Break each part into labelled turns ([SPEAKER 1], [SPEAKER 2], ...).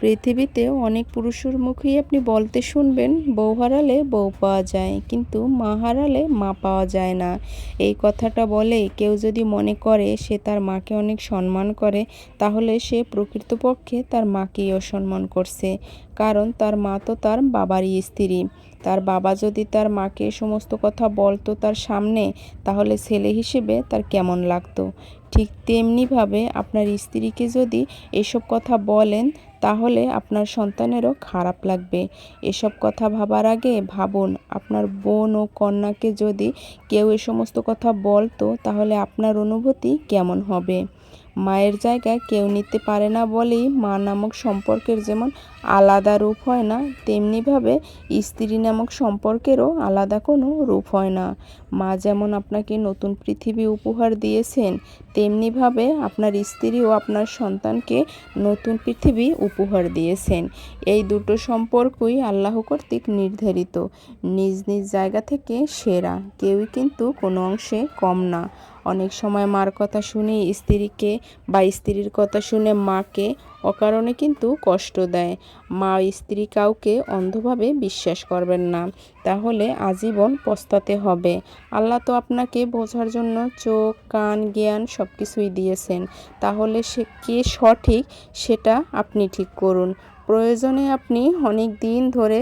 [SPEAKER 1] পৃথিবীতে অনেক পুরুষের মুখেই আপনি বলতে শুনবেন, বউ হারালে বউ পাওয়া যায়, কিন্তু মা হারালে মা পাওয়া যায় না। এই কথাটা বলে কেউ যদি মনে করে সে তার মাকে অনেক সম্মান করে, তাহলে সে প্রকৃতপক্ষে তার মাকেই অসম্মান করছে। কারণ তার মা তো তার বাবারই স্ত্রী। তার বাবা যদি তার মাকে সমস্ত কথা বলতো তার সামনে, তাহলে ছেলে হিসেবে তার কেমন লাগতো। ঠিক তেমনিভাবে আপনার স্ত্রীকে যদি এসব কথা বলেন, তাহলে আপনার সন্তানেরও খারাপ লাগবে। এসব কথা ভাবার আগে ভাবুন, আপনার বোন ও কন্যাকে যদি কেউ এ সমস্ত কথা বলতো, তাহলে আপনার অনুভূতি কেমন হবে। মায়ের জায়গায় কেউ নিতে পারে না বলেই মা নামক সম্পর্কের যেমন আলাদা রূপ হয় না, তেমনিভাবে স্ত্রী নামক সম্পর্কেরও আলাদা কোনো রূপ হয় না। মা যেমন আপনাকে নতুন পৃথিবী উপহার দিয়েছেন, তেমনিভাবে আপনার স্ত্রীও আপনার সন্তানকে নতুন পৃথিবী উপহার দিয়েছেন। এই দুটো সম্পর্কই আল্লাহ কর্তৃক নির্ধারিত, নিজ নিজ জায়গা থেকে সেরা, কেউই কিন্তু কোনো অংশে কম না। অনেক সময় মার কথা শুনে স্ত্রীকে বা স্ত্রীর কথা শুনে মাকে অকারণে কিন্তু কষ্ট দেয়। মা স্ত্রী কাউকে অন্ধভাবে বিশ্বাস করবেন না, তাহলে আজীবন পস্তাতে হবে। আল্লাহ তো আপনাকে বোঝার জন্য চোখ, কান, জ্ঞান সব কিছুই দিয়েছেন, তাহলে সে কে সঠিক সেটা আপনি ঠিক করুন। প্রয়োজনে আপনি অনেক দিন ধরে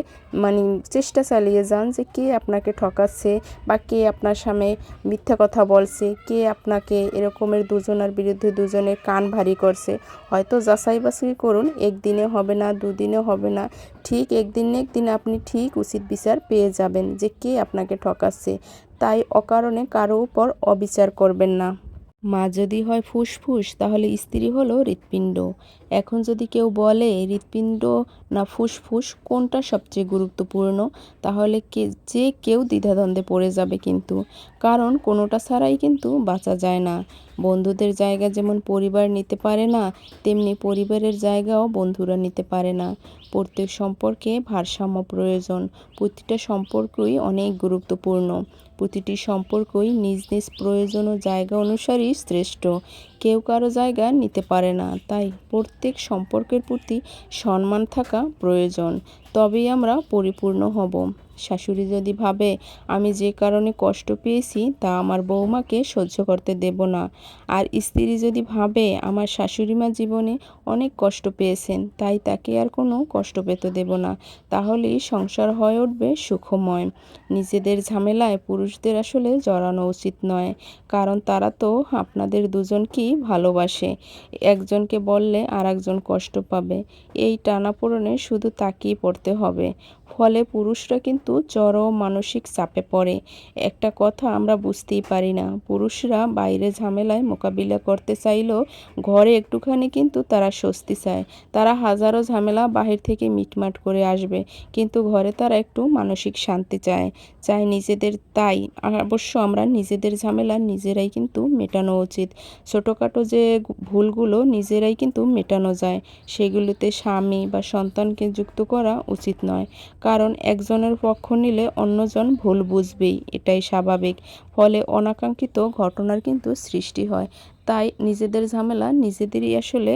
[SPEAKER 1] চেষ্টা চালিয়ে যান যে কে আপনাকে ঠকাচ্ছে বা কে আপনার সামনে মিথ্যা কথা বলছে, কে আপনাকে এরকমের দুজনের বিরুদ্ধে দুজনের কান ভারী করছে। হয়তো যাচাই বাছাই করুন, একদিনে হবে না, দুদিনে হবে না, ঠিক একদিন না একদিন আপনি ঠিক উচিত বিচার পেয়ে যাবেন যে কে আপনাকে ঠকাচ্ছে। তাই অকারণে কারো উপর অবিচার করবেন না। মা যদি হয় ফুসফুস, তাহলে স্ত্রী হলো হৃৎপিণ্ড। এখন যদি কেউ বলে হৃৎপিণ্ড না ফুসফুস কোনটা সবচেয়ে গুরুত্বপূর্ণ, তাহলে যে কেউ দ্বিধাদ্বন্দ্বে পড়ে যাবে কিন্তু। কারণ কোনোটা ছাড়াই কিন্তু বাঁচা যায় না। বন্ধুদের জায়গা যেমন পরিবার নিতে পারে না, তেমনি পরিবারের জায়গাও বন্ধুরা নিতে পারে না। প্রত্যেক সম্পর্কে ভারসাম্য প্রয়োজন। প্রতিটা সম্পর্কই অনেক গুরুত্বপূর্ণ। প্রতিটি সম্পর্কই নিজ নিজ প্রয়োজন ও জায়গা অনুসারেই শ্রেষ্ঠ। কেউ কারো জায়গা নিতে পারে না, তাই প্রত্যেক সম্পর্কের প্রতি সম্মান থাকা প্রয়োজন, তবেই আমরা পরিপূর্ণ হব। শাশুড়ি যদি ভাবে আমি যে কারণে কষ্ট পেয়েছি তা আমার বৌমাকে সহ্য করতে দেব না, আর স্ত্রী যদি ভাবে আমার শাশুড়িমা জীবনে অনেক কষ্ট পেয়েছেন তাই তাকে আর কোনো কষ্ট পেতে দেব না, তাহলেই সংসার হয়ে উঠবে সুখময়। নিজেদের ঝামেলায় পুরুষদের আসলে জড়ানো উচিত নয়, কারণ তারা তো আপনাদের দুজনকেই ভালোবাসে। একজনকে বললে আর একজন কষ্ট পাবে, এই টানাপোড়েনে শুধু তাকিয়ে পড়তে হবে। ফলে পুরুষরা কিন্তু চরম মানসিক চাপে পড়ে। একটা কথা আমরা বুঝতেই পারি না, পুরুষরা বাইরে ঝামেলায় মোকাবিলা করতে চাইলেও ঘরে একটুখানি কিন্তু তারা স্বস্তি চায়। তারা হাজারো ঝামেলা বাহির থেকে মিটমাট করে আসবে, কিন্তু ঘরে তারা একটু মানসিক শান্তি চায় নিজেদের। তাই অবশ্য আমরা নিজেদের ঝামেলা নিজেরাই কিন্তু মেটানো উচিত। ছোটোখাটো যে ভুলগুলো নিজেরাই কিন্তু মেটানো যায়, সেগুলোতে স্বামী বা সন্তানকে যুক্ত করা উচিত নয়। কারণ একজনের পক্ষ নিলে অন্যজন ভুল বুঝবেই, এটাই স্বাভাবিক। ফলে অনাকাঙ্ক্ষিত ঘটনার কিন্তু সৃষ্টি হয়। তাই নিজেদের ঝামেলা নিজেদেরই আসলে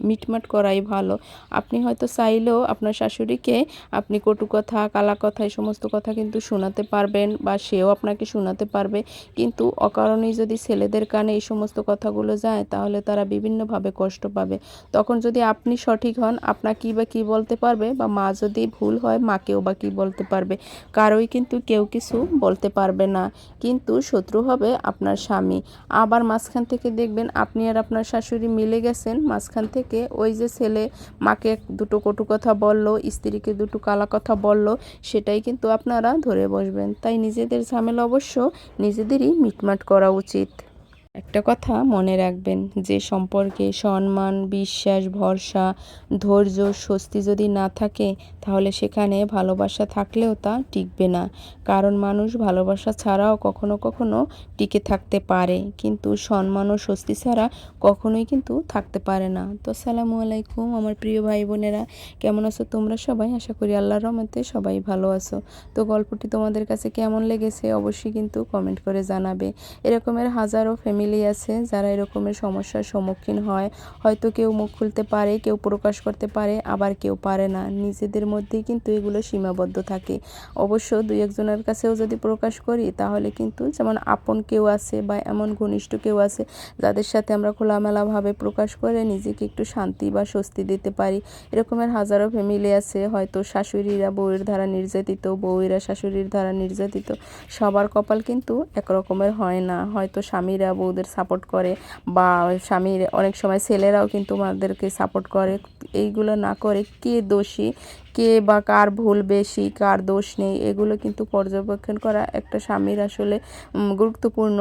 [SPEAKER 1] মিটমাট করাই ভালো। আপনি হয়তো চাইলেও আপনার শাশুড়িকে আপনি কটু কথা, কালা কথা এই সমস্ত কথা কিন্তু শোনাতে পারবেন বা সেও আপনাকে শোনাতে পারবে, কিন্তু অকারণেই যদি ছেলেদের কানে এই সমস্ত কথাগুলো যায়, তাহলে তারা বিভিন্নভাবে কষ্ট পাবে। তখন যদি আপনি সঠিক হন, আপনাকেই বা কী বলতে পারবে, বা মা যদি ভুল হয় মাকেও বা কী বলতে পারবে। কারোই কিন্তু কেউ কিছু বলতে পারবে না, কিন্তু শত্রু হবে আপনার স্বামী। আবার মাঝখান থেকে দেখবেন আপনি আর আপনার শাশুড়ি মিলে গেছেন, মাঝখান থেকে ওই যে ছেলে মাকে দুটো কটু কথা বলল, স্ত্রীকে দুটো কালা কথা বলল, সেটাই কিন্তু আপনারা ধরে বসবেন। তাই নিজেদের ঝামেলা অবশ্য নিজেদেরই মিটমাট করা উচিত। একটা কথা মনে রাখবেন, যে সম্পর্কে সম্মান, বিশ্বাস, ভরসা, ধৈর্য, স্বস্তি যদি না থাকে, তাহলে সেখানে ভালোবাসা থাকলেও তা টিকবে না। কারণ মানুষ ভালোবাসা ছাড়াও কখনো কখনো টিকে থাকতে পারে, কিন্তু সম্মান ও স্বস্তি ছাড়া কখনোই কিন্তু থাকতে পারে না। তো আসসালামু আলাইকুম আমার প্রিয় ভাই বোনেরা, কেমন আছো তোমরা সবাই? আশা করি আল্লাহর রহমতে সবাই ভালো আছো। তো গল্পটি তোমাদের কাছে কেমন লেগেছে অবশ্যই কিন্তু কমেন্ট করে জানাবে। এরকমের হাজারো ফ্যামিলি ফ্যামিলি আছে যারা এরকমের সমস্যার সম্মুখীন হয়। হয়তো কেউ মুখ খুলতে পারে, কেউ প্রকাশ করতে পারে, আবার কেউ পারে না। নিজেদের মধ্যেই কিন্তু এগুলো সীমাবদ্ধ থাকে। অবশ্য ২-১ জনের কাছেও যদি প্রকাশ করি তাহলে কিন্তু যেমন আপন কেউ আছে বা এমন ঘনিষ্ঠ কেউ আছে যাদের সাথে আমরা খোলামেলাভাবে প্রকাশ করে নিজেকে একটু শান্তি বা স্বস্তি দিতে পারি। এরকমের হাজারো ফ্যামিলি আছে, হয়তো শাশুড়িরা বউয়ের দ্বারা নির্যাতিত, বউয়েরা শাশুড়ির দ্বারা নির্যাতিত। সবার কপাল কিন্তু একরকমের হয় না। হয়তো স্বামীরা বউদের সাপোর্ট করে বা স্বামীর অনেক সময় ছেলেরাও কিন্তু মাদেরকে সাপোর্ট করে। এইগুলো না করে কে দোষী, কে বা কার ভুল বেশি, কার দোষ নেই, এগুলো কিন্তু পর্যবেক্ষণ করা একটা স্বামীর আসলে গুরুত্বপূর্ণ।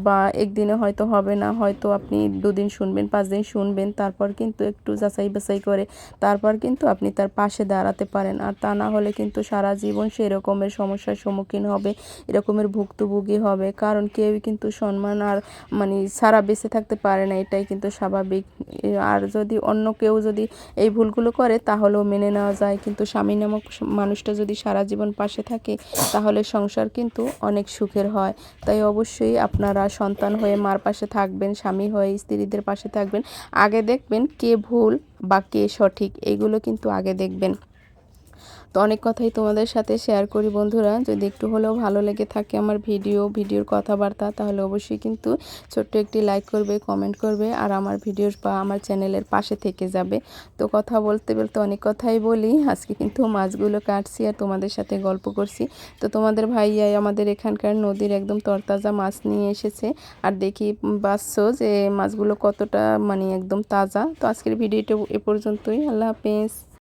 [SPEAKER 1] বা একদিনে হয়তো হবে না, হয়তো আপনি ২ দিন শুনবেন, ৫ দিন শুনবেন, তারপর কিন্তু একটু যাচাই বাছাই করে তারপর কিন্তু আপনি তার পাশে দাঁড়াতে পারেন। আর তা না হলে কিন্তু সারা জীবন সে এরকমের সমস্যার সম্মুখীন হবে, এরকমের ভুক্তভোগী হবে। কারণ কেউই কিন্তু সম্মান আর ছাড়া বেঁচে থাকতে পারে না, এটাই কিন্তু স্বাভাবিক। আর যদি অন্য কেউ যদি এই ভুলগুলো করে তাহলেও মেনে নেওয়া যায়, কিন্তু স্বামী নামক মানুষটা যদি সারা জীবন পাশে থাকে তাহলে সংসার কিন্তু অনেক সুখের হয়। তাই অবশ্যই আপনারা সন্তান হয়ে মার পাশে থাকবেন, স্বামী হয়ে স্ত্রীদের পাশে থাকবেন। আগে দেখবেন কে ভুল বা কে সঠিক, এগুলো কিন্তু আগে দেখবেন। তো অনেক কথাই তোমাদের সাথে শেয়ার করি বন্ধুরা। যদি একটু হলেও ভালো লেগে থাকে আমার ভিডিওর কথাবার্তা, তাহলে অবশ্যই কিন্তু ছোট্ট একটি লাইক করবে, কমেন্ট করবে আর আমার ভিডিওর বা আমার চ্যানেলের পাশে থেকে যাবে। তো কথা বলতে বলতে অনেক কথাই বলি। আজকে কিন্তু মাছগুলো কাটছি আর তোমাদের সাথে গল্প করছি। তো তোমাদের ভাইয়াই আমাদের এখানকার নদীর একদম তরতাজা মাছ নিয়ে এসেছে। আর দেখি পাচ্ছো যে মাছগুলো কতটা একদম তাজা। তো আজকের ভিডিওটা এ পর্যন্তই। আল্লাহ হাফেজ।